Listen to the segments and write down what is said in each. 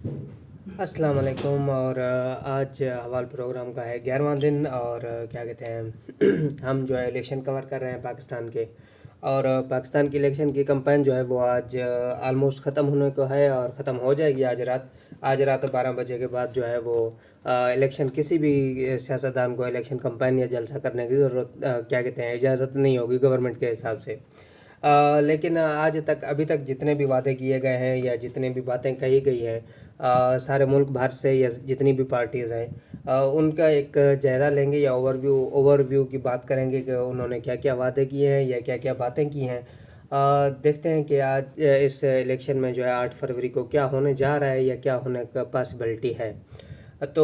अस्सलाम वालेकुम। और आज हवाल प्रोग्राम का है 11वां दिन। और क्या कहते हैं हम जो है इलेक्शन कवर कर रहे हैं पाकिस्तान के। और पाकिस्तान की इलेक्शन की कैंपेन जो है वो आज आलमोस्ट ख़त्म होने को है और ख़त्म हो जाएगी आज रात 12 बजे के बाद जो है वो इलेक्शन किसी भी सियासतदान को इलेक्शन कैंपेन या जलसा करने की ज़रूरत क्या कहते हैं इजाज़त नहीं होगी गवर्नमेंट के हिसाब से। लेकिन आज तक अभी तक जितने भी वादे किए गए हैं या जितने भी बातें कही गई हैं सारे मुल्क भर से या जितनी भी पार्टीज़ हैं उनका एक जायज़ा लेंगे या ओवरव्यू की बात करेंगे कि उन्होंने क्या क्या वादे किए हैं या क्या क्या बातें की हैं। देखते हैं कि आज इस इलेक्शन में जो है 8 फरवरी को क्या होने जा रहा है या क्या होने का पॉसिबिलिटी है। तो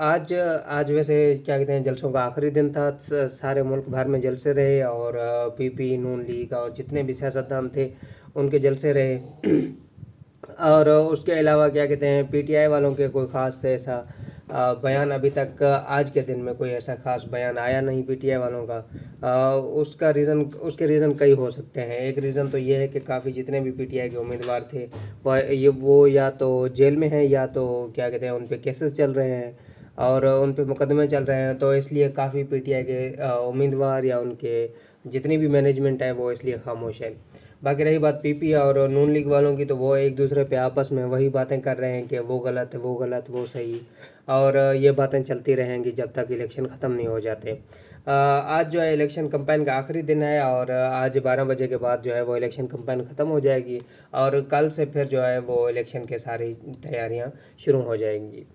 आज आज वैसे क्या कहते हैं जलसों का आखिरी दिन था। सारे मुल्क भर में जलसे रहे और पीपी नून लीग और जितने भी सियासतदान थे उनके जलसे रहे। और उसके अलावा क्या कहते हैं पीटीआई वालों के कोई ख़ास ऐसा बयान अभी तक आज के दिन में कोई ऐसा ख़ास बयान आया नहीं पीटीआई वालों का। उसके रीज़न कई हो सकते हैं। एक रीज़न तो ये है कि काफ़ी जितने भी पीटीआई के उम्मीदवार थे वो या तो जेल में हैं या तो क्या कहते हैं उन पे केसेस चल रहे हैं और उन पे मुकदमे चल रहे हैं। तो इसलिए काफ़ी पीटीआई के उम्मीदवार या उनके जितनी भी मैनेजमेंट है वो इसलिए खामोश है। बाकी रही बात पीपी और नून लीग वालों की तो वो एक दूसरे पे आपस में वही बातें कर रहे हैं कि वो गलत है वो गलत वो सही। और ये बातें चलती रहेंगी जब तक इलेक्शन ख़त्म नहीं हो जाते। आज जो है इलेक्शन कैंपेन का आखिरी दिन है और आज 12 बजे के बाद जो है वो इलेक्शन कैंपेन ख़त्म हो जाएगी और कल से फिर जो है वो इलेक्शन के सारी तैयारियां शुरू हो जाएंगी।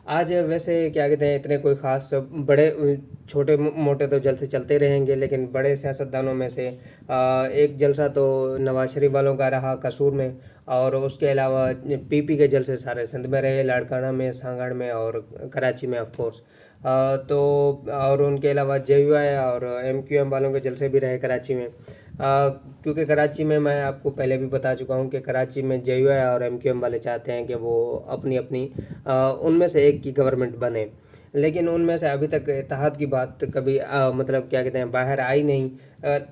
आज वैसे क्या कहते हैं इतने कोई ख़ास बड़े छोटे मोटे तो जलसे चलते रहेंगे लेकिन बड़े सियासतदानों में से एक जलसा तो नवाज शरीफ वालों का रहा कसूर में। और उसके अलावा पीपी के जलसे सारे सिंध में रहे, लाड़काना में, सांगड़ में और कराची में ऑफ कोर्स। तो और उनके अलावा जेयूआई और एमक्यूएम वालों के जलसे भी रहे कराची में। क्योंकि कराची में मैं आपको पहले भी बता चुका हूँ कि कराची में जेयूआई और एमक्यूएम वाले चाहते हैं कि वो अपनी अपनी उनमें से एक की गवर्नमेंट बने। लेकिन उनमें से अभी तक इत्तेहाद की बात कभी मतलब क्या कहते हैं बाहर आई नहीं।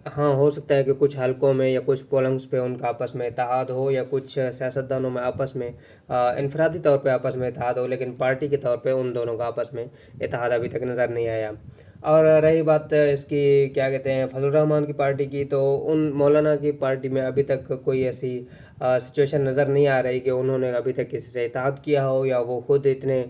हाँ, हो सकता है कि कुछ हलकों में या कुछ पोलंग्स पे उनका आपस में इत्तेहाद हो या कुछ सियासतदानों में आपस में इनफरादी तौर पे आपस में इत्तेहाद हो, लेकिन पार्टी के तौर पे उन दोनों का आपस में इत्तेहाद अभी तक नज़र नहीं आया। और रही बात इसकी क्या कहते हैं फजल रहमान की पार्टी की, तो उन मौलाना की पार्टी में अभी तक कोई ऐसी सिचुएशन नज़र नहीं आ रही कि उन्होंने अभी तक किसी से इत्तेहाद किया हो या वो खुद इतने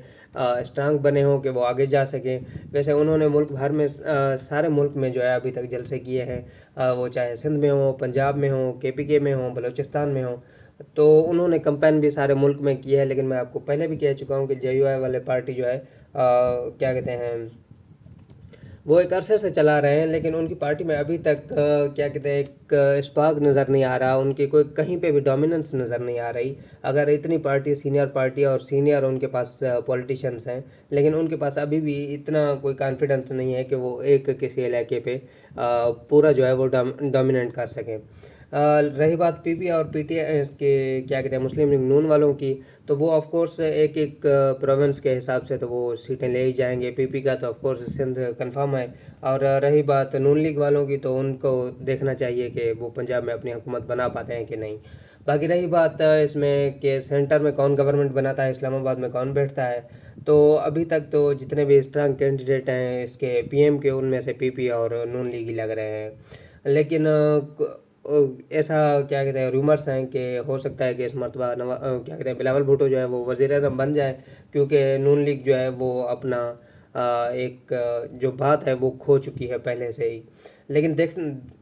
स्ट्रांग बने हों कि वो आगे जा सकें। वैसे उन्होंने मुल्क भर में सारे मुल्क में जो है अभी तक जलसे किए हैं। वो चाहे सिंध में हो, पंजाब में हो, केपीके में हो, बलूचिस्तान में हो। तो उन्होंने कैंपेन भी सारे मुल्क में किया है। लेकिन मैं आपको पहले भी कह चुका हूँ कि जेयूआई वाले पार्टी जो है क्या कहते हैं वो एक अरसे से चला रहे हैं लेकिन उनकी पार्टी में अभी तक क्या कहते हैं एक स्पार्क नज़र नहीं आ रहा, उनकी कोई कहीं पे भी डोमिनेंस नज़र नहीं आ रही। अगर इतनी पार्टी सीनियर पार्टी और सीनियर उनके पास पॉलिटिशियंस हैं लेकिन उनके पास अभी भी इतना कोई कॉन्फिडेंस नहीं है कि वो एक किसी इलाके पे पूरा जो है वो डोमिनेट कर सकें। रही बात पीपी और पीटीआई के क्या कहते हैं मुस्लिम लीग नून वालों की, तो वो ऑफ कोर्स एक एक प्रोविंस के हिसाब से तो वो सीटें ले ही जाएंगे। पीपी का तो ऑफ कोर्स सिंध कंफर्म है। और रही बात नून लीग वालों की, तो उनको देखना चाहिए कि वो पंजाब में अपनी हुकूमत बना पाते हैं कि नहीं। बाकी रही बात इसमें कि सेंटर में कौन गवर्नमेंट बनाता है, इस्लामाबाद में कौन बैठता है, तो अभी तक तो जितने भी स्ट्रांग कैंडिडेट हैं इसके पीएम के उनमें से पीपी और नून लीग ही लग रहे हैं। लेकिन ऐसा क्या कहते हैं रूमर्स हैं कि हो सकता है कि इस मरतबा क्या कहते हैं बिलावल भुट्टो जो है वो वज़ीर आज़म बन जाए, क्योंकि नून लीग जो है वो अपना एक जो बात है वो खो चुकी है पहले से ही। लेकिन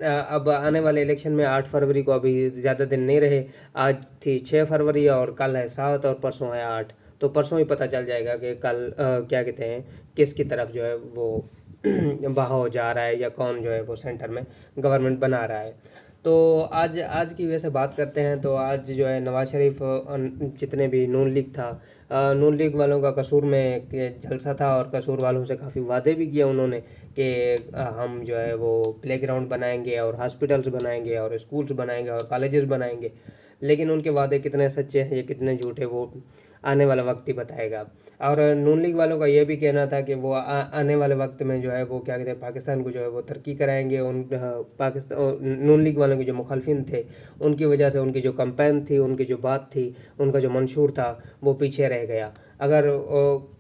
अब आने वाले इलेक्शन में 8 फरवरी को अभी ज़्यादा दिन नहीं रहे। आज थी 6 फरवरी और कल है 7 और परसों है 8। तो परसों ही पता चल जाएगा कि कल क्या कहते हैं किसकी तरफ जो है वो बहाव जा रहा है या कौन जो है वो सेंटर में गवर्नमेंट बना रहा है। तो आज आज की वैसे बात करते हैं तो आज जो है नवाज शरीफ जितने भी नून लीग था, नून लीग वालों का कसूर में के जलसा था और कसूर वालों से काफ़ी वादे भी किए उन्होंने कि हम जो है वो प्लेग्राउंड बनाएंगे और हॉस्पिटल्स बनाएंगे और स्कूल्स बनाएंगे और कॉलेजेस बनाएंगे। लेकिन उनके वादे कितने सच्चे हैं या कितने झूठे वो आने वाला वक्त ही बताएगा। और नून लीग वालों का ये भी कहना था कि वो आने वाले वक्त में जो है वो क्या कहते हैं पाकिस्तान को जो है वो तरक्की कराएंगे। उन पाकिस्तान नून लीग वालों के जो मुखालफिन थे उनकी वजह से उनकी जो कैंपेन थी, उनकी जो बात थी, उनका जो मंशूर था वो पीछे रह गया। अगर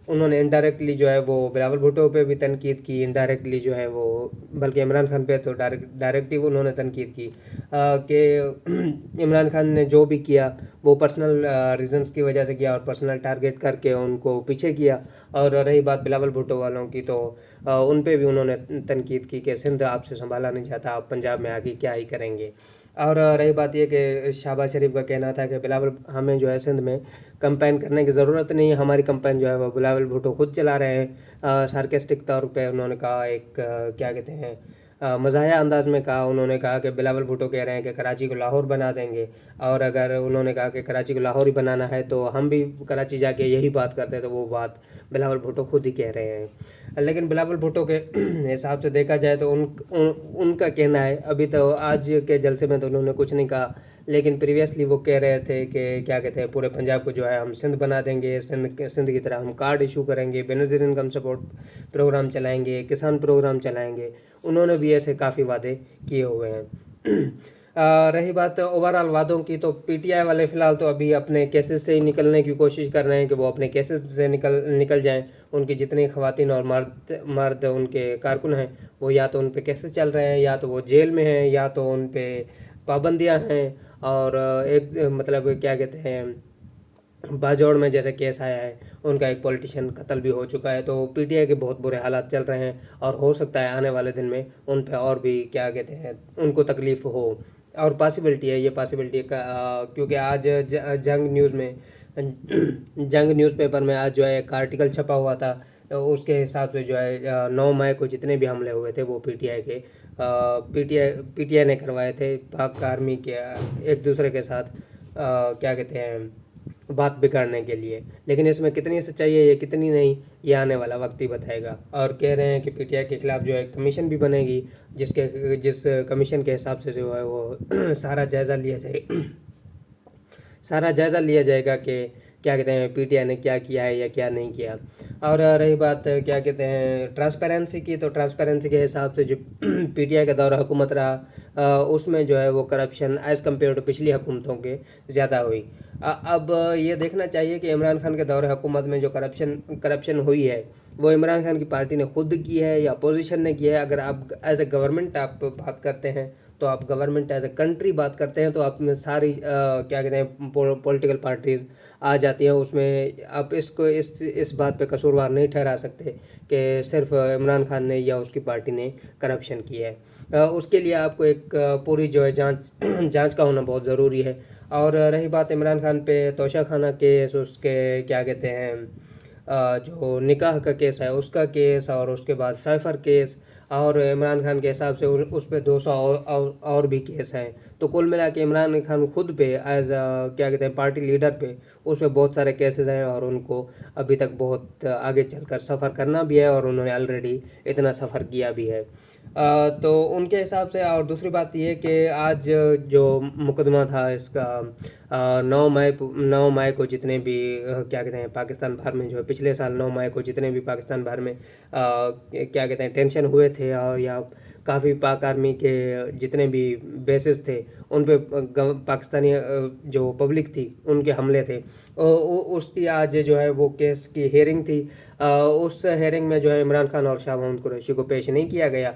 उन्होंने इनडायरेक्टली जो है वो बिलावल भुट्टो पे भी तनकीद की, इनडायरेक्टली जो है वो बल्कि इमरान खान पे तो डायरेक्टली उन्होंने तनकीद की कि इमरान खान ने जो भी किया वो पर्सनल रीजंस की वजह से किया और पर्सनल टारगेट करके उनको पीछे किया। और रही बात बिलावल भुट्टो वालों की तो उन पे भी उन्होंने तनकीद की कि सिंध आपसे संभाला नहीं जाता, आप पंजाब में आके क्या ही करेंगे। और रही बात ये कि शहबाज शरीफ का कहना था कि बिलावल हमें जो है सिंध में कंपेन करने की ज़रूरत नहीं है, हमारी कंपेन जो है वो बिलावल भुट्टो खुद चला रहे हैं। सार्केस्टिक तौर पे उन्होंने कहा, एक क्या कहते हैं मज़ाहिया अंदाज में कहा, उन्होंने कहा कि बिलावल भुट्टो कह रहे हैं कि कराची को लाहौर बना देंगे। और अगर उन्होंने कहा कि कराची को लाहौर ही बनाना है तो हम भी कराची जाके यही बात करते हैं, तो वो बात बिलावल भुट्टो खुद ही कह रहे हैं। लेकिन बिलावल भुट्टो के हिसाब से देखा जाए तो उनका कहना है, अभी तो आज के जलसे में तो उन्होंने कुछ नहीं कहा, लेकिन प्रीवियसली वो कह रहे थे कि क्या कहते हैं पूरे पंजाब को जो है हम सिंध बना देंगे, सिंध की तरह हम कार्ड इशू करेंगे, बेनज़ीर इनकम सपोर्ट प्रोग्राम चलाएंगे, किसान प्रोग्राम चलाएंगे। उन्होंने भी ऐसे काफ़ी वादे किए हुए हैं। रही बात ओवरऑल वादों की, तो पीटीआई वाले फ़िलहाल तो अभी अपने केसेस से ही निकलने की कोशिश कर रहे हैं कि वो अपने केसेस से निकल जाएं। उनकी जितनी ख़वातीन और मर्द उनके कारकुन हैं वो या तो उन पे केसेस चल रहे हैं, या तो वो जेल में हैं, या तो उन पे पाबंदियां हैं। और एक मतलब क्या कहते हैं बाजौड़ में जैसे केस आया है, उनका एक पॉलिटिशियन कत्ल भी हो चुका है। तो पीटीआई के बहुत बुरे हालात चल रहे हैं और हो सकता है आने वाले दिन में उन पे और भी क्या कहते हैं उनको तकलीफ़ हो। और पॉसिबिलिटी है, ये पॉसिबिलिटी का क्योंकि आज जंग न्यूज़ में जंग न्यूज़पेपर में आज जो है एक आर्टिकल छपा हुआ था। उसके हिसाब से जो है 9 मई को जितने भी हमले हुए थे वो पीटीआई के पीटीआई ने करवाए थे, पाक आर्मी के एक दूसरे के साथ क्या कहते हैं बात बिगाड़ने के लिए। लेकिन इसमें कितनी सच्चाई है, ये कितनी नहीं, ये आने वाला वक्त ही बताएगा। और कह रहे हैं कि पीटीआई के खिलाफ जो है कमीशन भी बनेगी, जिस कमीशन के हिसाब से जो है वो सारा जायज़ा लिया जाएगा कि क्या कहते हैं पीटीआई ने क्या किया है या क्या नहीं किया। और रही बात क्या कहते हैं ट्रांसपेरेंसी की, तो ट्रांसपेरेंसी के हिसाब से जो पीटीआई का दौर हुकूमत रहा उसमें जो है वो करप्शन एज़ कम्पेयर टू पिछली हुकूमतों के ज़्यादा हुई। अब ये देखना चाहिए कि इमरान खान के दौर हुकूमत में जो करप्शन हुई है वो इमरान खान की पार्टी ने खुद की है या अपोजिशन ने की है। अगर आप एज ए गवर्नमेंट आप बात करते हैं, तो आप गवर्नमेंट एज ए कंट्री बात करते हैं, तो आप में सारी क्या कहते हैं पॉलिटिकल पार्टीज आ जाती हैं उसमें। आप इसको इस बात पे कसूरवार नहीं ठहरा सकते कि सिर्फ इमरान खान ने या उसकी पार्टी ने करप्शन की है। उसके लिए आपको एक पूरी जो है जांच का होना बहुत ज़रूरी है। और रही बात इमरान खान पे तोशा खाना केस, उसके क्या कहते हैं जो निकाह का केस है उसका केस, और उसके बाद साइफर केस, और इमरान खान के हिसाब से उस पर 200 और भी केस हैं। तो कुल मिला के इमरान खान खुद पे एज क्या कहते हैं पार्टी लीडर पे उस पर बहुत सारे केसेस हैं, और उनको अभी तक बहुत आगे चलकर सफ़र करना भी है, और उन्होंने ऑलरेडी इतना सफ़र किया भी है। तो उनके हिसाब से। और दूसरी बात ये कि आज जो मुकदमा था इसका 9 मई को जितने भी क्या कहते हैं पाकिस्तान भर में जो है पिछले साल 9 मई को जितने भी पाकिस्तान भर में क्या कहते हैं टेंशन हुए थे, और या काफ़ी पाक आर्मी के जितने भी बेसेस थे उन पे पाकिस्तानी जो पब्लिक थी उनके हमले थे, उसकी आज जो है वो केस की हेयरिंग थी। उस हेयरिंग में जो है इमरान खान और शाह महमूद कुरैशी को पेश नहीं किया गया।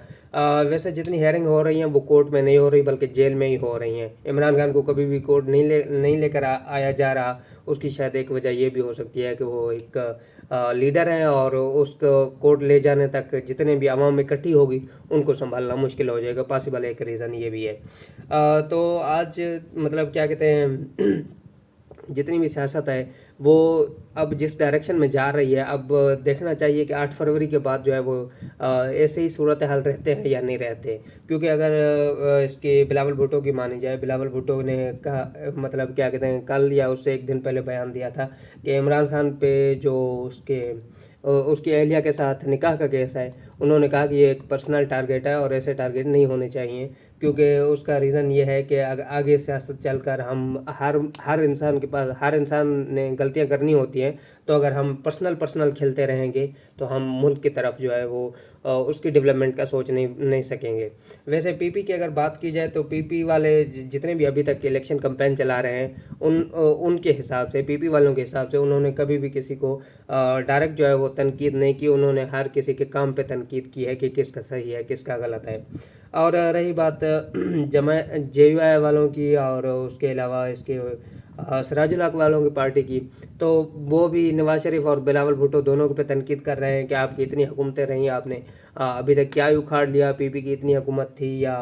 वैसे जितनी हेयरिंग हो रही हैं वो कोर्ट में नहीं हो रही बल्कि जेल में ही हो रही हैं। इमरान खान को कभी भी कोर्ट नहीं लेकर आया जा रहा। उसकी शायद एक वजह ये भी हो सकती है कि वो एक लीडर हैं, और उसको कोर्ट ले जाने तक जितने भी आवाम इकट्ठी होगी उनको संभालना मुश्किल हो जाएगा। पॉसिबल एक रीज़न ये भी है। तो आज मतलब क्या कहते हैं जितनी भी सियासत है वो अब जिस डायरेक्शन में जा रही है, अब देखना चाहिए कि 8 फरवरी के बाद जो है वो ऐसे ही सूरत हाल रहते हैं या नहीं रहते। क्योंकि अगर इसके बिलावल भुट्टो की मानी जाए, बिलावल भुट्टो ने कहा मतलब क्या कहते हैं कल या उससे एक दिन पहले बयान दिया था कि इमरान खान पे जो उसकी अहलिया के साथ निकाह का केस है, उन्होंने कहा कि ये एक पर्सनल टारगेट है और ऐसे टारगेट नहीं होने चाहिए, क्योंकि उसका रीज़न ये है कि आगे सियासत चलकर हम हर इंसान के पास, हर इंसान ने गलतियां करनी होती हैं। तो अगर हम पर्सनल खेलते रहेंगे तो हम मुल्क की तरफ जो है वो उसकी डेवलपमेंट का सोच नहीं सकेंगे। वैसे पीपी की अगर बात की जाए तो पीपी वाले जितने भी अभी तक के इलेक्शन कैंपेन चला रहे हैं उनके हिसाब से, पीपी वालों के हिसाब से, उन्होंने कभी भी किसी को डायरेक्ट जो है वो तनकीद नहीं की। उन्होंने हर किसी के काम पे तनकीद की है कि किसका सही है किसका गलत है। और रही बात जमा जेयूआई वालों की और उसके अलावा इसके सिराजुल हक वालों की पार्टी की, तो वो भी नवाज शरीफ और बिलावल भुट्टो दोनों पे तनकीद कर रहे हैं कि आपकी इतनी हुकूमतें रही, आपने अभी तक क्या ही उखाड़ लिया। पीपी की इतनी हुकूमत थी या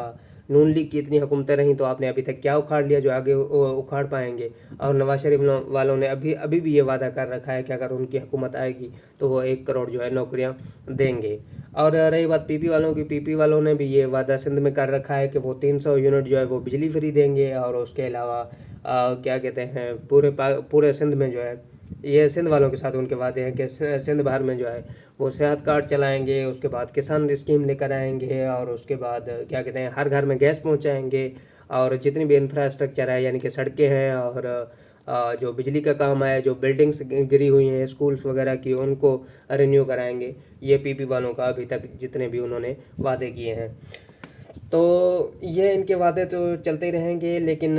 नून लीग की इतनी हुकूमतें रहीं, तो आपने अभी तक क्या उखाड़ लिया जो आगे उखाड़ पाएंगे। और नवाज शरीफ वालों ने अभी भी ये वादा कर रखा है कि अगर उनकी हुकूमत आएगी तो वो 1 करोड़ जो है नौकरियां देंगे। और रही बात पीपी वालों की, पीपी वालों ने भी ये वादा सिंध में कर रखा है कि वो 300 यूनिट जो है वो बिजली फ्री देंगे। और उसके अलावा क्या कहते हैं, पूरे सिंध में जो है, ये सिंध वालों के साथ उनके वादे हैं कि सिंध भर में जो है वो सेहत कार्ड चलाएंगे। उसके बाद किसान स्कीम लेकर आएंगे। और उसके बाद क्या कहते हैं, हर घर में गैस पहुंचाएंगे। और जितनी भी इंफ्रास्ट्रक्चर है, यानी कि सड़कें हैं और जो बिजली का काम है, जो बिल्डिंग्स गिरी हुई हैं स्कूल्स वगैरह की, उनको रिन्यू कराएंगे। ये पीपी वालों का अभी तक जितने भी उन्होंने वादे किए हैं। तो ये इनके वादे तो चलते ही रहेंगे, लेकिन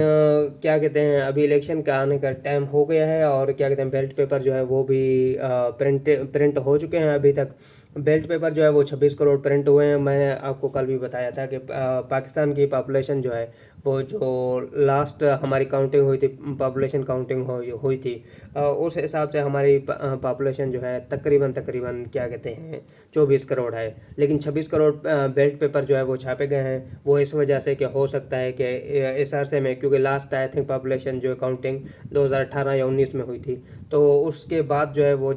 क्या कहते हैं, अभी इलेक्शन का आने का टाइम हो गया है। और क्या कहते हैं, बेल्ट पेपर जो है वो भी प्रिंट हो चुके हैं। अभी तक बेल्ट पेपर जो है वो 26 करोड़ प्रिंट हुए हैं। मैंने आपको कल भी बताया था कि पाकिस्तान की पॉपुलेशन जो है वो, जो लास्ट हमारी काउंटिंग हुई थी, पॉपुलेशन काउंटिंग हुई थी, उस हिसाब से हमारी पॉपुलेशन जो है तकरीबन क्या कहते हैं 24 करोड़ है। लेकिन 26 करोड़ बेल्ट पेपर जो है वो छापे गए हैं। वो इस वजह से कि हो सकता है कि इस अरसे में, क्योंकि लास्ट आई थिंक पॉपुलेशन जो है काउंटिंग 2018 या 19 में हुई थी, तो उसके बाद जो है वो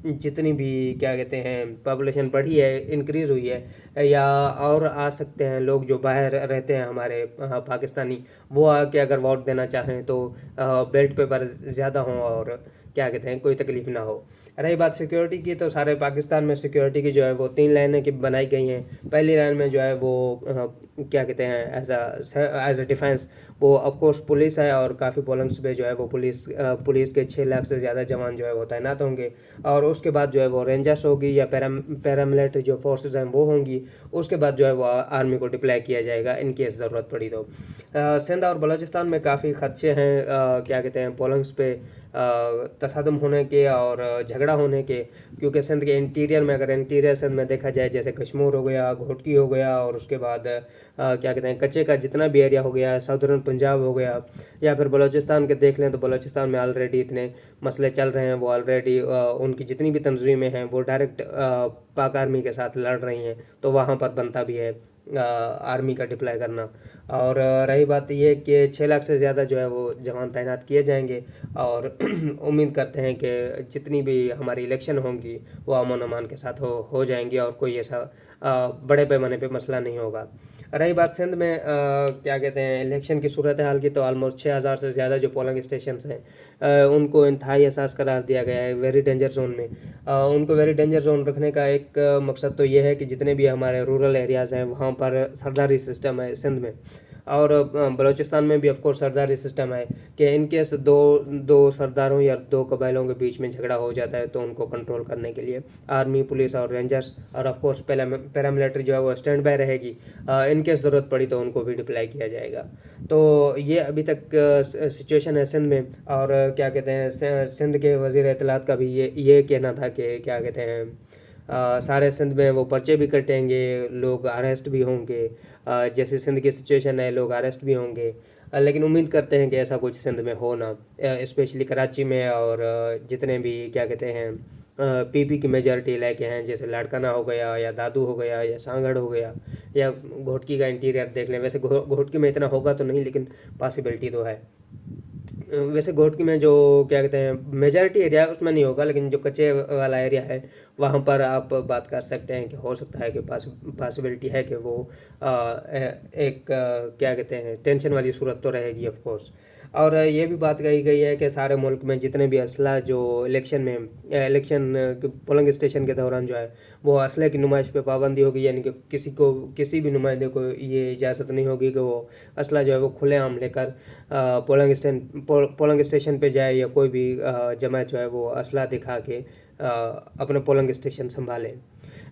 जितनी भी क्या कहते हैं पॉपुलेशन बढ़ी है, इंक्रीज़ हुई है, या और आ सकते हैं लोग जो बाहर रहते हैं हमारे पाकिस्तानी, वो आके अगर वोट देना चाहें तो बेल्ट पेपर ज़्यादा हों और क्या कहते हैं कोई तकलीफ़ ना हो। रही बात सिक्योरिटी की, तो सारे पाकिस्तान में सिक्योरिटी की जो है वो 3 लाइनें की बनाई गई हैं। पहली लाइन में जो है वो क्या कहते हैं एज अ डिफेंस, वो ऑफ कोर्स पुलिस है। और काफ़ी पोलिंग्स पे जो है वो पुलिस के 6 लाख से ज़्यादा जवान जो है वो तैनात होंगे। और उसके बाद जो है वो रेंजर्स होगी या पैरामिलिट्री जो फोर्सेस हैं वो होंगी। उसके बाद जो है वो आर्मी को डिप्लॉय किया जाएगा इन केस ज़रूरत पड़ी तो। सिंध और बलूचिस्तान में काफ़ी खदशे हैं क्या कहते हैं पोलिंग्स पे तसादम होने के और झगड़ा होने के, क्योंकि सिंध के इंटीरियर में, अगर इंटीरियर सिंध में देखा जाए, जैसे कश्मीर हो गया, घोटकी हो गया, और उसके बाद क्या कहते हैं कच्चे का जितना भी एरिया हो गया, साउदर्न पंजाब हो गया, या फिर बलूचिस्तान के देख लें तो बलूचिस्तान में ऑलरेडी इतने मसले चल रहे हैं। वो ऑलरेडी उनकी जितनी भी तंजीमें हैं वो डायरेक्ट पाक आर्मी के साथ लड़ रही हैं, तो वहाँ पर बनता भी है आर्मी का डिप्लॉय करना। और रही बात ये कि 6 लाख से ज़्यादा जो है वो जवान तैनात किए जाएंगे। और उम्मीद करते हैं कि जितनी भी हमारी इलेक्शन होंगी वो अमन अमान के साथ हो जाएंगी और कोई ऐसा बड़े पैमाने पे मसला नहीं होगा। रही बात सिंध में क्या कहते हैं इलेक्शन की सूरत हाल की, तो ऑलमोस्ट 6000 से ज़्यादा जो पोलिंग स्टेशन हैं उनको इंतहाई हसास करार दिया गया है, वेरी डेंजर जोन में। उनको वेरी डेंजर जोन रखने का एक मकसद तो ये है कि जितने भी हमारे रूरल एरियाज़ हैं वहाँ पर सरदारी सिस्टम है सिंध में। और बलूचिस्तान में भी ऑफ कोर्स सरदारी सिस्टम है कि इनकेस दो सरदारों या 2 कबाइलों के बीच में झगड़ा हो जाता है तो उनको कंट्रोल करने के लिए आर्मी, पुलिस और रेंजर्स और ऑफ कोर्स पैरामिलिट्री जो है वो स्टैंड बाय रहेगी। इनकेस ज़रूरत पड़ी तो उनको भी डिप्लॉय किया जाएगा। तो ये अभी तक सिचुएशन है सिंध में। और क्या कहते हैं सिंध के वज़ीर इत्तलात का भी ये कहना था कि क्या कहते हैं सारे सिंध में वो पर्चे भी कटेंगे, लोग अरेस्ट भी होंगे। जैसे सिंध की सिचुएशन है, लोग अरेस्ट भी होंगे। लेकिन उम्मीद करते हैं कि ऐसा कुछ सिंध में हो ना, स्पेशली कराची में। और जितने भी क्या कहते हैं पीपी की मेजॉरिटी इलाके हैं, जैसे लाड़काना हो गया या दादू हो गया या सांगड़ हो गया या घोटकी का इंटीरियर देख लें। वैसे घोटकी में इतना होगा तो नहीं, लेकिन पॉसिबिलिटी तो है। वैसे घोटकी में जो क्या कहते हैं मेजॉरिटी एरिया है उसमें नहीं होगा, लेकिन जो कच्चे वाला एरिया है वहाँ पर आप बात कर सकते हैं कि हो सकता है कि पॉसिबिलिटी है कि वो एक क्या कहते हैं टेंशन वाली सूरत तो रहेगी ऑफ कोर्स। और ये भी बात कही गई है कि सारे मुल्क में जितने भी असला जो इलेक्शन पोलिंग स्टेशन के दौरान जो है वो असले की नुमाइश पे पाबंदी होगी, यानी कि किसी भी नुमाइंदे को ये इजाज़त नहीं होगी कि वो असला जो है वो खुलेआम लेकर पोलिंग स्टेशन पे जाए, या कोई भी जमात जो है वो असला दिखा के अपने पोलिंग स्टेशन संभाले।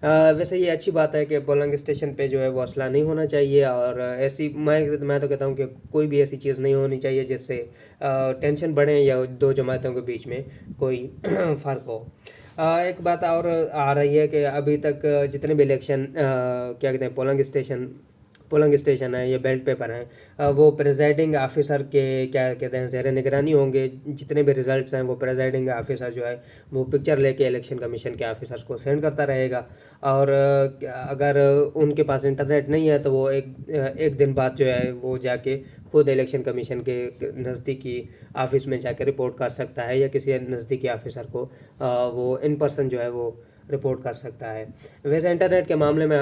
वैसे ये अच्छी बात है कि पोलिंग स्टेशन पे जो है वो असला नहीं होना चाहिए, और ऐसी मैं तो कहता हूँ कि कोई भी ऐसी चीज़ नहीं होनी चाहिए जिससे टेंशन बढ़े या दो जमातों के बीच में कोई फ़र्क हो। एक बात और आ रही है कि अभी तक जितने भी इलेक्शन क्या कहते हैं पोलिंग स्टेशन है या बेल्ट पेपर हैं, वो प्रेजाइडिंग ऑफिसर के क्या कहते हैं ज़ेर निगरानी होंगे। जितने भी रिजल्ट्स हैं वो प्रेजाइडिंग ऑफिसर जो है वो पिक्चर लेके इलेक्शन कमीशन के ऑफिसर्स को सेंड करता रहेगा, और अगर उनके पास इंटरनेट नहीं है तो वो एक दिन बाद जो है वो जाके खुद इलेक्शन कमीशन के नज़दीकी ऑफिस में जाकर रिपोर्ट कर सकता है, या किसी नज़दीकी ऑफिसर को वो इन पर्सन जो है वो रिपोर्ट कर सकता है। वैसे इंटरनेट के मामले में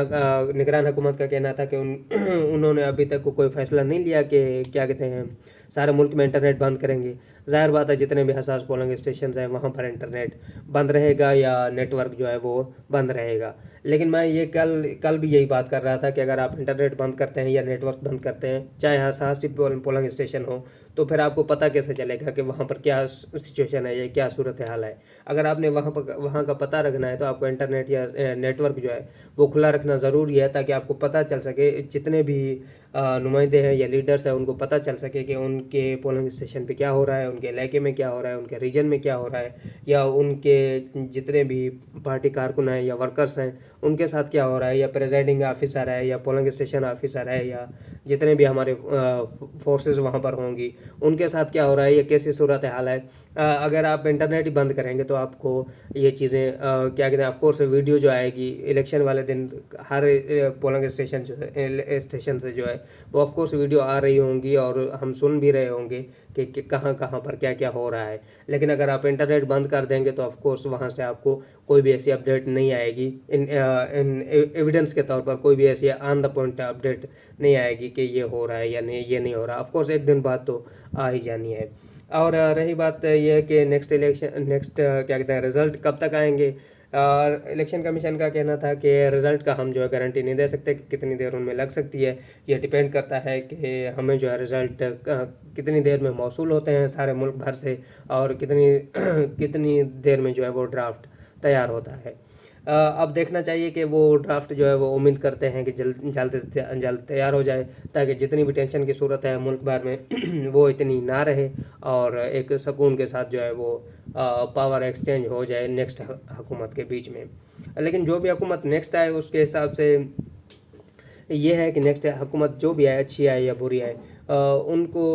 निगरान हुकूमत का कहना था कि उन्होंने अभी तक कोई फ़ैसला नहीं लिया कि क्या कहते हैं सारे मुल्क में इंटरनेट बंद करेंगे। ज़ाहिर बात है जितने भी हसास पोलिंग स्टेशन हैं वहाँ पर इंटरनेट बंद रहेगा या नेटवर्क जो है वो बंद रहेगा। लेकिन मैं ये कल भी यही बात कर रहा था कि अगर आप इंटरनेट बंद करते हैं या नेटवर्क बंद करते हैं, चाहे हसास पोलिंग स्टेशन हो, तो फिर आपको पता कैसे चलेगा कि वहाँ पर क्या सिचुएशन है या क्या सूरत हाल है। अगर आपने वहाँ का पता रखना है तो आपको इंटरनेट या नेटवर्क जो है वो खुला रखना ज़रूरी है, ताकि आपको पता चल सके, जितने भी नुमाइंदे हैं या लीडर्स हैं उनको पता चल सके कि उनके पोलिंग स्टेशन पे क्या हो रहा है, उनके इलाके में क्या हो रहा है, उनके रीजन में क्या हो रहा है, या उनके जितने भी पार्टी कारकुन हैं या वर्कर्स हैं उनके साथ क्या हो रहा है, या प्रेजाइडिंग ऑफिसर है या पोलिंग स्टेशन ऑफिसर है या जितने भी हमारे फोर्सेस वहाँ पर होंगी उनके साथ क्या हो रहा है, या कैसी सूरत हाल है। अगर आप इंटरनेट ही बंद करेंगे तो आपको ये चीज़ें क्या कहते हैं ऑफकोर्स वीडियो जो आएगी इलेक्शन वाले दिन हर पोलिंग स्टेशन से जो है वो ऑफकोर्स वीडियो आ रही होंगी, और हम सुन भी रहे होंगे कि कहाँ कहाँ पर क्या क्या हो रहा है। लेकिन अगर आप इंटरनेट बंद कर देंगे तो ऑफकोर्स वहाँ से आपको कोई भी ऐसी अपडेट नहीं आएगी, इन एविडेंस के तौर पर कोई भी ऐसी ऑन द पॉइंट अपडेट नहीं आएगी कि ये हो रहा है या नहीं, ये नहीं हो रहा। ऑफकोर्स एक दिन बाद तो आ ही जानी है। और रही बात ये है कि नेक्स्ट क्या कहते हैं रिज़ल्ट कब तक आएंगे। इलेक्शन कमीशन का कहना था कि रिज़ल्ट का हम जो है गारंटी नहीं दे सकते कि कितनी देर उनमें लग सकती है। ये डिपेंड करता है कि हमें जो है रिज़ल्ट कितनी देर में मौसूल होते हैं सारे मुल्क भर से, और कितनी देर में जो है वो ड्राफ्ट तैयार होता है। अब देखना चाहिए कि वो ड्राफ्ट जो है वो उम्मीद करते हैं कि जल्द से जल्द तैयार हो जाए, ताकि जितनी भी टेंशन की सूरत है मुल्क भर में वो इतनी ना रहे, और एक सुकून के साथ जो है वो पावर एक्सचेंज हो जाए नेक्स्ट हुकूमत के बीच में। लेकिन जो भी हुकूमत नेक्स्ट आए उसके हिसाब से ये है कि नेक्स्ट हुकूमत जो भी आए, अच्छी आए या बुरी आए, उनको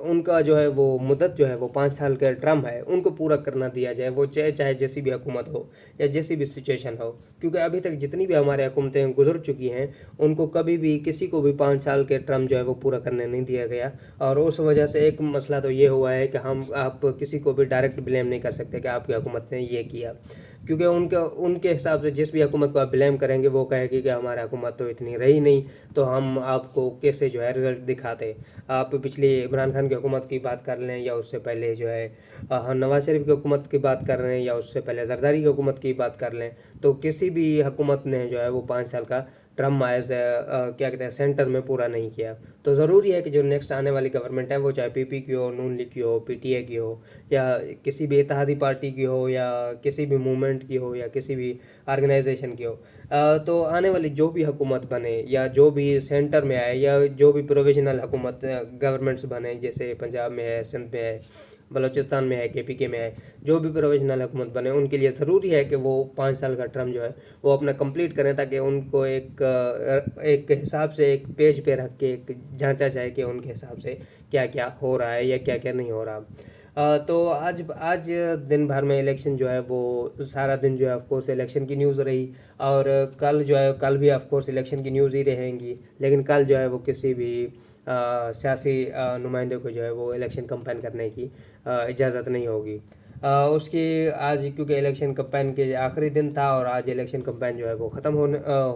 उनका जो है वो मुद्दत जो है वो 5 साल का टर्म है उनको पूरा करना दिया जाए, वो चाहे जैसी भी हुकूमत हो या जैसी भी सिचुएशन हो। क्योंकि अभी तक जितनी भी हमारे हुकूमतें गुजर चुकी हैं उनको कभी भी किसी को भी 5 साल के टर्म जो है वो पूरा करने नहीं दिया गया, और उस वजह से एक मसला तो ये हुआ है कि आप किसी को भी डायरेक्ट ब्लेम नहीं कर सकते कि आपकी हुकूमत ने ये किया, क्योंकि उनके हिसाब से जिस भी हुकूमत को आप ब्लेम करेंगे वो कहेगी कि हमारी हुकूमत तो इतनी रही नहीं, तो हम आपको कैसे जो है रिजल्ट दिखाते। आप पिछली इमरान खान की हुकूमत की बात कर लें या उससे पहले जो है नवाज शरीफ की हुकूमत की बात कर रहे हैं या उससे पहले जरदारी की हुकूमत की बात कर लें, तो किसी भी हुकूमत ने जो है वो 5 साल का टर्म एज क्या कहते हैं सेंटर में पूरा नहीं किया। तो ज़रूरी है कि जो नेक्स्ट आने वाली गवर्नमेंट है वो चाहे पीपी की हो, नून लीग की हो, पीटीए की हो, या किसी भी इत्तेहादी पार्टी की हो, या किसी भी मूवमेंट की हो, या किसी भी ऑर्गेनाइजेशन की हो, तो आने वाली जो भी हुकूमत बने या जो भी सेंटर में आए या जो भी प्रोविजनल हुकूमत गवर्नमेंट्स बने, जैसे पंजाब में है, सिंध में है, बलूचिस्तान में है, केपीके में है, जो भी प्रोविजनल हुकूमत बने उनके लिए ज़रूरी है कि वो 5 साल का टर्म जो है वो अपना कंप्लीट करें, ताकि उनको एक हिसाब से एक पेज पे रख के एक जांचा जाए कि उनके हिसाब से क्या क्या हो रहा है या क्या क्या नहीं हो रहा। तो आज दिन भर में इलेक्शन जो है वो सारा दिन जो है ऑफकोर्स इलेक्शन की न्यूज़ रही, और कल भी ऑफकोर्स इलेक्शन की न्यूज़ ही रहेंगी। लेकिन कल जो है वो किसी भी सियासी नुमाइंदे को जो है वो इलेक्शन कंपेन करने की इजाज़त नहीं होगी। उसकी आज क्योंकि इलेक्शन कंपेन के आखिरी दिन था और आज इलेक्शन कंपेन जो है वो ख़त्म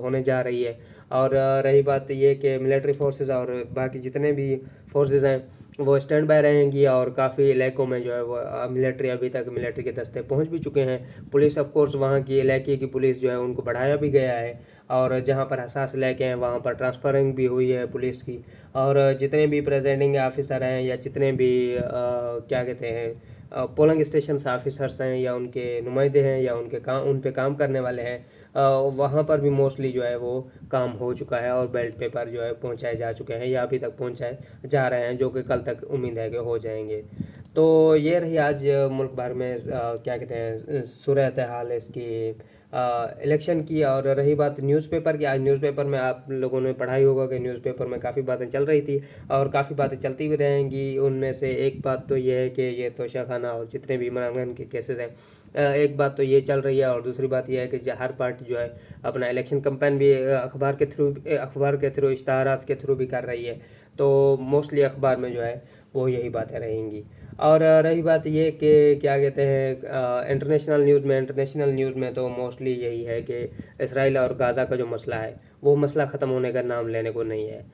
होने जा रही है। और रही बात ये कि मिलिट्री फोर्सेस और बाकी जितने भी फोर्सेस हैं वो स्टैंड बाय रहेंगी और काफ़ी इलाकों में जो है वो मिलिट्री अभी तक मिलिट्री के दस्ते पहुंच भी चुके हैं। पुलिस ऑफ कोर्स वहाँ की इलाके की पुलिस जो है उनको बढ़ाया भी गया है, और जहाँ पर हसास इलाके हैं वहाँ पर ट्रांसफरिंग भी हुई है पुलिस की। और जितने भी प्रेजेंटिंग ऑफिसर हैं या जितने भी क्या कहते हैं पोलिंग स्टेशन ऑफिसर्स हैं या उनके नुमाइंदे हैं या उन पे काम करने वाले हैं, वहाँ पर भी मोस्टली जो है वो काम हो चुका है और बैलेट पेपर जो है पहुँचाए जा चुके हैं या अभी तक पहुँचाए जा रहे हैं, जो कि कल तक उम्मीद है कि हो जाएंगे। तो ये रही आज मुल्क भर में क्या कहते हैं सूरत हाल इसकी इलेक्शन की। और रही बात न्यूज़पेपर की, आज न्यूज़पेपर में आप लोगों ने पढ़ा ही होगा कि न्यूज़पेपर में काफ़ी बातें चल रही थी और काफ़ी बातें चलती भी रहेंगी। उनमें से एक बात तो ये है कि ये तोशा खाना और जितने भी इमरान खान के केसेस हैं, एक बात तो ये चल रही है, और दूसरी बात यह है कि हर पार्टी जो है अपना इलेक्शन कैंपेन भी अखबार के थ्रू इश्तहारात के थ्रू भी कर रही है। तो मोस्टली अखबार में जो है वो यही बातें रहेंगी। और रही बात ये कि क्या कहते हैं इंटरनेशनल न्यूज़ में तो मोस्टली यही है कि इसराइल और गाज़ा का जो मसला है वो मसला ख़त्म होने का नाम लेने को नहीं है।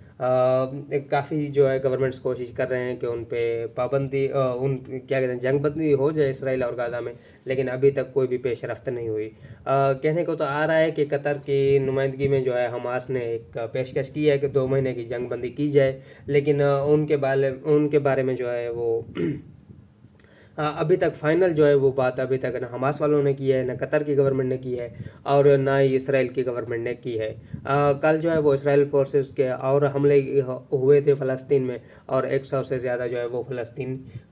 काफ़ी जो है गवर्नमेंट्स कोशिश कर रहे हैं कि उन पे पाबंदी क्या कहते हैं जंगबंदी हो जाए इसराइल और गाज़ा में, लेकिन अभी तक कोई भी पेशरफ्त नहीं हुई। कहने को तो आ रहा है कि कतर की नुमाइंदगी में जो है हमास ने एक पेशकश की है कि 2 महीने की जंगबंदी की जाए, लेकिन उनके बारे में जो है वो अभी तक फाइनल जो है वो बात अभी तक ना हमास वालों ने की है, ना कतर की गवर्नमेंट ने की है, और ना ही इसराइल की गवर्नमेंट ने की है। कल जो है वो इसराइल फोर्सेस के और हमले हुए थे फ़लस्तीन में, और 100 से ज़्यादा जो है वो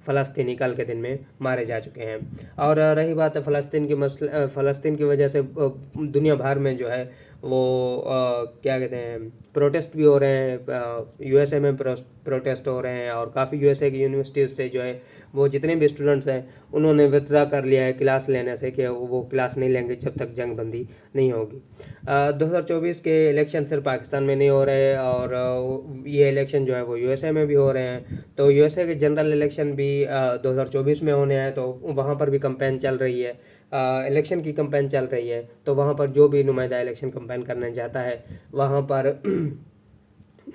फ़लस्तीनी कल के दिन में मारे जा चुके हैं। और रही बात है फ़लस्तीन की वजह से दुनिया भर में जो है वो क्या कहते हैं प्रोटेस्ट भी हो रहे हैं, यूएसए में प्रोटेस्ट हो रहे हैं, और काफ़ी यूएसए की यूनिवर्सिटीज़ से जो है वो जितने भी स्टूडेंट्स हैं उन्होंने विथड्रा कर लिया है क्लास लेने से, कि वो क्लास नहीं लेंगे जब तक जंगबंदी नहीं होगी। 2024 के इलेक्शन सिर्फ पाकिस्तान में नहीं हो रहे, और ये इलेक्शन जो है वो यूएसए में भी हो रहे हैं। तो यूएसए के जनरल इलेक्शन भी 2024 में होने हैं, तो वहाँ पर भी कंपेन चल रही है, इलेक्शन की कंपेन चल रही है। तो वहाँ पर जो भी नुमाइंदा इलेक्शन कंपेन करने जाता है वहाँ पर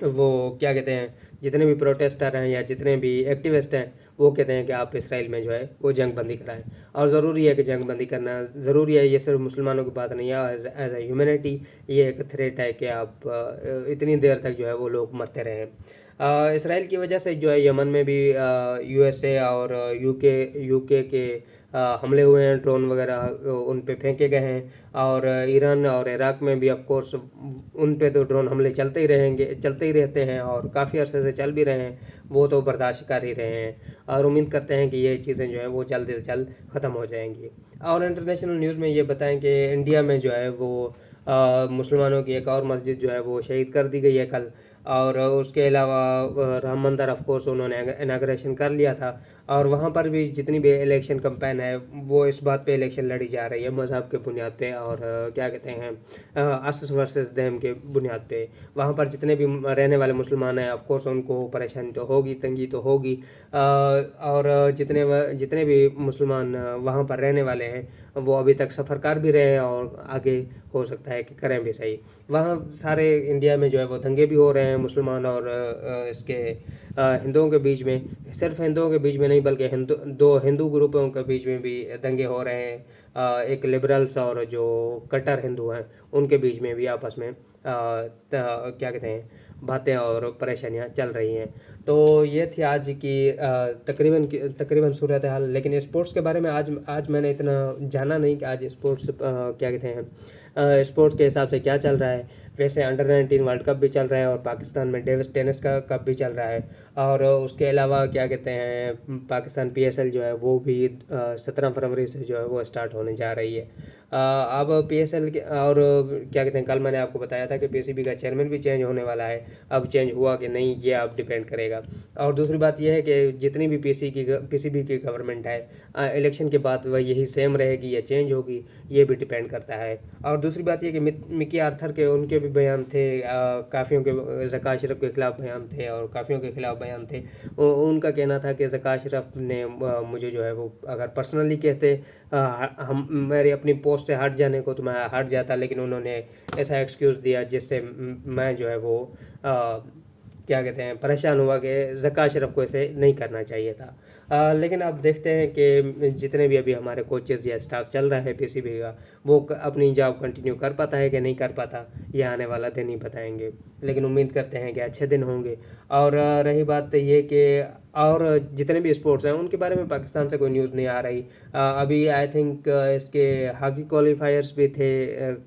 वो क्या कहते हैं जितने भी प्रोटेस्टर हैं या जितने भी एक्टिविस्ट हैं वो कहते हैं कि आप इसराइल में जो है वो जंगबंदी कराएं। और ज़रूरी है कि जंगबंदी करना ज़रूरी है, ये सिर्फ मुसलमानों की बात नहीं है, एज ए ह्यूमैनिटी ये एक थ्रेट है कि आप इतनी देर तक जो है वो लोग मरते रहें। इसराइल की वजह से जो है यमन में भी यूएसए और यूके के हमले हुए हैं, ड्रोन वगैरह उन पे फेंके गए हैं। और ईरान और इराक में भी ऑफ कोर्स उन पे तो ड्रोन हमले चलते ही रहते हैं, और काफ़ी अरसे से चल भी रहे हैं, वो तो बर्दाश्त कर ही रहे हैं। और उम्मीद करते हैं कि ये चीज़ें जो है वो जल्द से जल्द ख़त्म हो जाएंगी। और इंटरनेशनल न्यूज़ में ये बताएं कि इंडिया में जो है वो मुसलमानों की एक और मस्जिद जो है वो शहीद कर दी गई है कल। और उसके अलावा राम मंदिर ऑफ कोर्स उन्होंने इनाग्रेशन कर लिया था, और वहाँ पर भी जितनी भी इलेक्शन कैंपेन है वो इस बात पे इलेक्शन लड़ी जा रही है मज़हब के बुनियाद पे, और क्या कहते हैं अस वर्सेस देम के बुनियाद पे। वहाँ पर जितने भी रहने वाले मुसलमान हैं ऑफ कोर्स उनको परेशानी तो होगी, तंगी तो होगी, और जितने भी मुसलमान वहाँ पर रहने वाले हैं वो अभी तक सफ़र कर भी रहे हैं, और आगे हो सकता है कि करें भी सही। वहाँ सारे इंडिया में जो है वो दंगे भी हो रहे हैं मुसलमान और इसके हिंदुओं के बीच में, सिर्फ हिंदुओं के बीच में नहीं बल्कि दो हिंदू ग्रुपों के बीच में भी दंगे हो रहे हैं। एक लिबरल्स और जो कट्टर हिंदू हैं उनके बीच में भी आपस में क्या कहते हैं बातें और परेशानियां चल रही हैं। तो ये थी आज की तकरीबन सूरत हाल। लेकिन स्पोर्ट्स के बारे में आज मैंने इतना जाना नहीं कि आज स्पोर्ट्स क्या कहते हैं स्पोर्ट्स के हिसाब से क्या चल रहा है। वैसे अंडर-19 वर्ल्ड कप भी चल रहा है, और पाकिस्तान में डेविस टेनिस का कप भी चल रहा है, और उसके अलावा क्या कहते हैं पाकिस्तान पीएसएल जो है वो भी 17 फरवरी से जो है वो स्टार्ट होने जा रही है। अब पीएसएल के और क्या कहते हैं कल मैंने आपको बताया था कि पीसीबी का चेयरमैन भी चेंज होने वाला है। अब चेंज हुआ कि नहीं ये अब डिपेंड करेगा। और दूसरी बात यह है कि जितनी भी पीसीबी की गवर्नमेंट है इलेक्शन के बाद वह यही सेम रहेगी या चेंज होगी, ये भी डिपेंड करता है। और दूसरी बात यह कि मिकी आर्थर के उनके भी बयान थे, काफ़ियों के ज़का अशरफ के खिलाफ बयान थे और काफ़ियों के खिलाफ बयान थे। उनका कहना था कि ज़का अशरफ ने मुझे जो है वो अगर पर्सनली कहते हम मेरी अपनी पोस्ट से हट जाने को तो मैं हट जाता, लेकिन उन्होंने ऐसा एक्सक्यूज़ दिया जिससे मैं जो है वो क्या कहते हैं परेशान हुआ कि ज़क्का अशरफ को ऐसे नहीं करना चाहिए था। लेकिन अब देखते हैं कि जितने भी अभी हमारे कोचेज़ या स्टाफ चल रहा है पीसीबी का, वो अपनी जॉब कंटिन्यू कर पाता है कि नहीं कर पाता, ये आने वाला दिन ही बताएंगे। लेकिन उम्मीद करते हैं कि अच्छे दिन होंगे। और रही बात ये कि और जितने भी स्पोर्ट्स हैं उनके बारे में पाकिस्तान से कोई न्यूज़ नहीं आ रही। अभी आई थिंक इसके हॉकी क्वालिफायर्स भी थे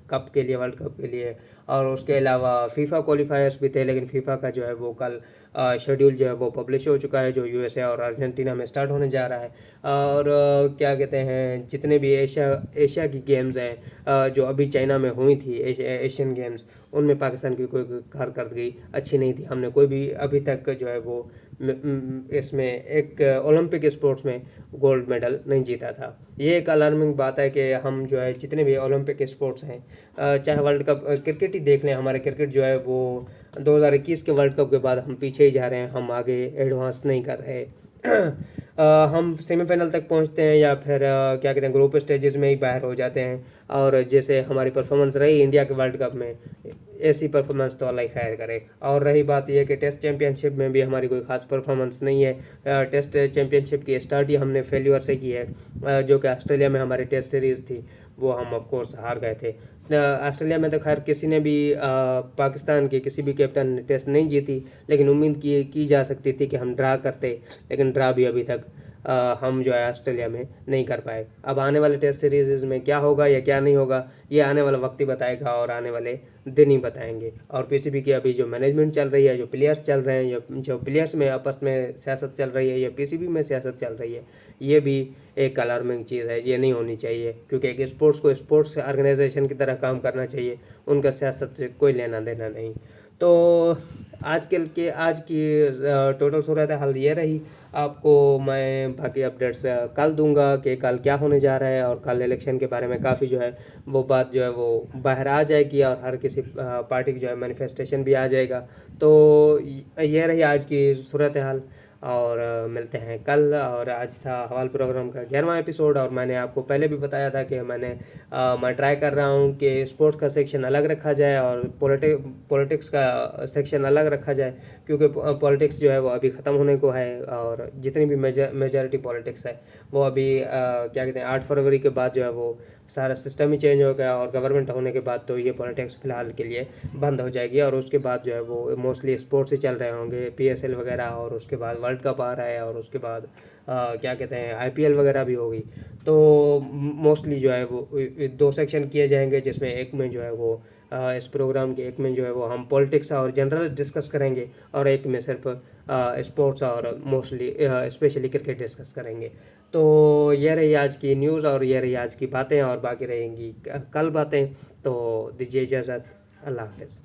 कप के लिए, वर्ल्ड कप के लिए। और उसके अलावा फीफा क्वालिफायर्स भी थे, लेकिन फीफा का जो है वो कल शेड्यूल जो है वो पब्लिश हो चुका है, जो यूएसए और अर्जेंटीना में स्टार्ट होने जा रहा है। और क्या कहते हैं जितने भी एशिया की गेम्स हैं जो अभी चाइना में हुई थी, एशियन गेम्स, उनमें पाकिस्तान की कोई कारकर्दगी अच्छी नहीं थी। हमने कोई भी अभी तक जो है वो इसमें एक ओलंपिक स्पोर्ट्स में गोल्ड मेडल नहीं जीता था। ये एक अलार्मिंग बात है कि हम जो है जितने भी ओलंपिक स्पोर्ट्स हैं, चाहे वर्ल्ड कप क्रिकेट ही देख लें, हमारे क्रिकेट जो है वो 2021 के वर्ल्ड कप के बाद हम पीछे ही जा रहे हैं, हम आगे एडवांस नहीं कर रहे। हम सेमीफाइनल तक पहुंचते हैं या फिर क्या कहते हैं ग्रुप स्टेजेस में ही बाहर हो जाते हैं। और जैसे हमारी परफॉर्मेंस रही इंडिया के वर्ल्ड कप में, ऐसी परफॉर्मेंस तो अल्लाह ही खैर करे। और रही बात यह कि टेस्ट चैंपियनशिप में भी हमारी कोई खास परफॉर्मेंस नहीं है। टेस्ट चैंपियनशिप की स्टार्ट ही हमने फेल्यूर से की है, जो कि ऑस्ट्रेलिया में हमारी टेस्ट सीरीज़ थी, वो हम ऑफ कोर्स हार गए थे। ऑस्ट्रेलिया में तो खैर किसी ने भी पाकिस्तान के किसी भी कैप्टन ने टेस्ट नहीं जीती, लेकिन उम्मीद की जा सकती थी कि हम ड्रा करते, लेकिन ड्रा भी अभी तक हम जो है ऑस्ट्रेलिया में नहीं कर पाए। अब आने वाले टेस्ट सीरीज़ में क्या होगा या क्या नहीं होगा, ये आने वाला वक्त ही बताएगा और आने वाले दिन ही बताएंगे। और पीसीबी की अभी जो मैनेजमेंट चल रही है, जो प्लेयर्स चल रहे हैं, जो प्लेयर्स में आपस में सियासत चल रही है या पीसीबी में सियासत चल रही है, ये भी एक अलार्मिंग चीज़ है। ये नहीं होनी चाहिए, क्योंकि एक स्पोर्ट्स को स्पोर्ट्स ऑर्गेनाइजेशन की तरह काम करना चाहिए, उनका सियासत से कोई लेना देना नहीं। तो आज की टोटल सूरत हाल ये रही। आपको मैं बाकी अपडेट्स कल दूंगा कि कल क्या होने जा रहा है, और कल इलेक्शन के बारे में काफ़ी जो है वो बात जो है वो बाहर आ जाएगी, और हर किसी पार्टी की जो है मैनिफेस्टेशन भी आ जाएगा। तो ये रही आज की सूरत हाल। और मिलते हैं कल। और आज था हवाल प्रोग्राम का 11वां एपिसोड। और मैंने आपको पहले भी बताया था कि मैं ट्राई कर रहा हूँ कि स्पोर्ट्स का सेक्शन अलग रखा जाए और पॉलिटिक्स का सेक्शन अलग रखा जाए, क्योंकि पॉलिटिक्स जो है वो अभी ख़त्म होने को है। और जितनी भी मेजॉरिटी पॉलिटिक्स है वो अभी क्या कहते हैं 8 फरवरी के बाद जो है वो सारा सिस्टम ही चेंज हो गया, और गवर्नमेंट होने के बाद तो ये पॉलिटिक्स फ़िलहाल के लिए बंद हो जाएगी। और उसके बाद जो है वो मोस्टली स्पोर्ट्स ही चल रहे होंगे, पीएसएल वगैरह, और उसके बाद वर्ल्ड कप आ रहा है, और उसके बाद क्या कहते हैं आईपीएल वगैरह भी होगी। तो मोस्टली जो है वो 2 सेक्शन किए जाएंगे, जिसमें एक में जो है वो इस प्रोग्राम के एक में जो है वो हम पॉलिटिक्स और जनरल डिस्कस करेंगे, और एक में सिर्फ स्पोर्ट्स और मोस्टली स्पेशली क्रिकेट डिस्कस करेंगे। तो ये रही आज की न्यूज़, और ये रही आज की बातें, और बाकी रहेंगी कल बातें। तो दीजिए इजाज़त। अल्लाह हाफ़िज़।